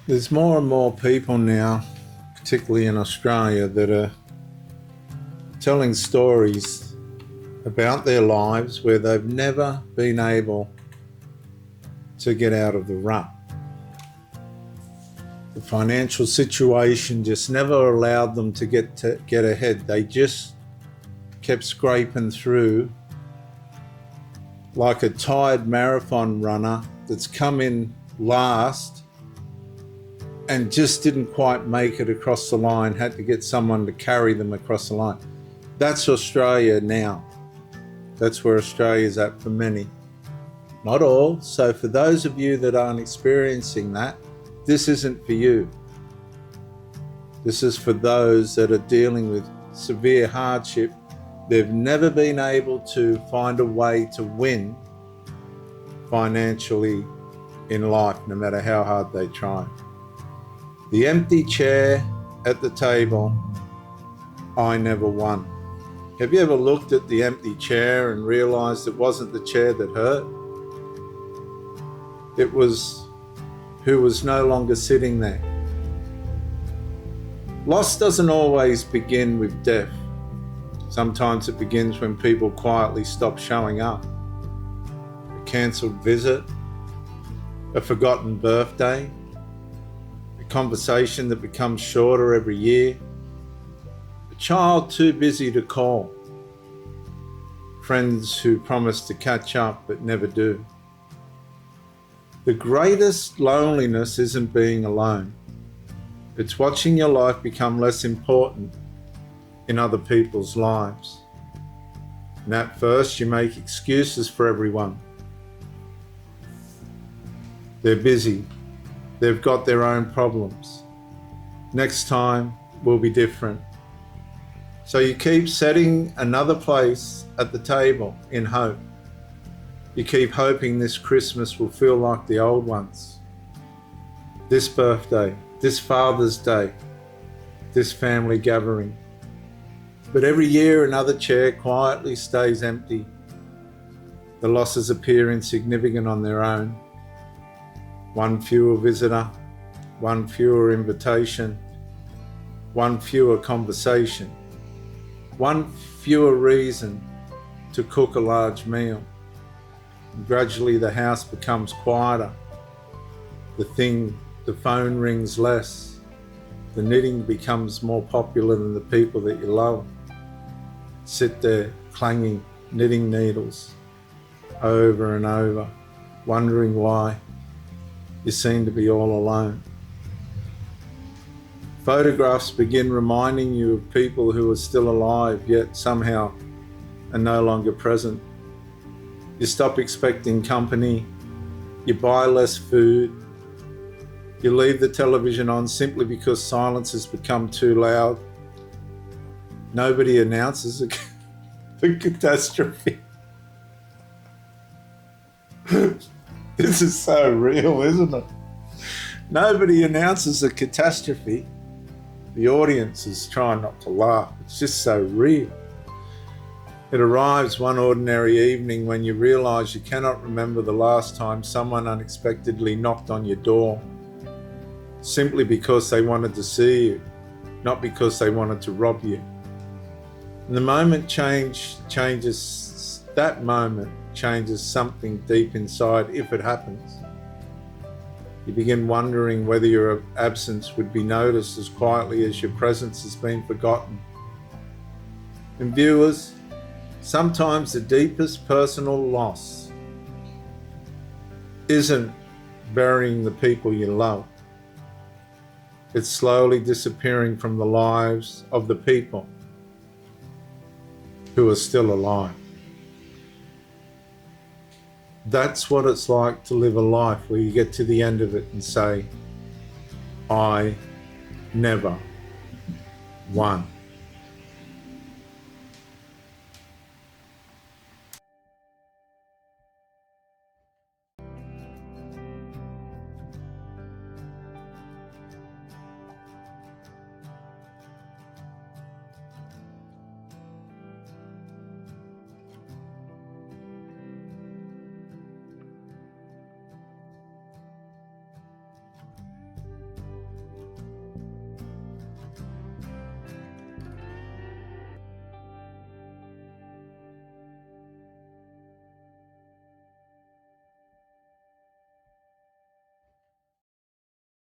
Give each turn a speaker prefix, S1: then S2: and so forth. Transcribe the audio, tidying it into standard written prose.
S1: There's more and more people now, particularly in Australia, that are telling stories about their lives where they've never been able to get out of the rut. The financial situation just never allowed them to get ahead. They just kept scraping through like a tired marathon runner that's come in last and just didn't quite make it across the line, had to get someone to carry them across the line. That's Australia now. That's where Australia's at for many. Not all. So for those of you that aren't experiencing that, this isn't for you. This is for those that are dealing with severe hardship. They've never been able to find a way to win financially in life, no matter how hard they try. The empty chair at the table, I never won. Have you ever looked at the empty chair and realized it wasn't the chair that hurt? It was who was no longer sitting there. Loss doesn't always begin with death. Sometimes it begins when people quietly stop showing up. A cancelled visit, a forgotten birthday, a conversation that becomes shorter every year, a child too busy to call, friends who promise to catch up but never do. The greatest loneliness isn't being alone. It's watching your life become less important in other people's lives. And at first you make excuses for everyone. They're busy. They've got their own problems. Next time will be different. So you keep setting another place at the table in hope. You keep hoping this Christmas will feel like the old ones. This birthday, this Father's Day, this family gathering. But every year another chair quietly stays empty. The losses appear insignificant on their own. One fewer visitor, one fewer invitation, one fewer conversation, one fewer reason to cook a large meal. And gradually the house becomes quieter. The phone rings less. The knitting becomes more popular than the people that you love. Sit there clanging knitting needles over and over, wondering why you seem to be all alone. Photographs begin reminding you of people who are still alive, yet somehow are no longer present. You stop expecting company, you buy less food, you leave the television on simply because silence has become too loud. Nobody announces the catastrophe. This is so real, isn't it? Nobody announces a catastrophe. The audience is trying not to laugh. It's just so real. It arrives one ordinary evening when you realise you cannot remember the last time someone unexpectedly knocked on your door, simply because they wanted to see you, not because they wanted to rob you. And the moment changes, that moment changes something deep inside, if it happens. You begin wondering whether your absence would be noticed as quietly as your presence has been forgotten. And viewers, sometimes the deepest personal loss isn't burying the people you love. It's slowly disappearing from the lives of the people who are still alive. That's what it's like to live a life where you get to the end of it and say, I never won.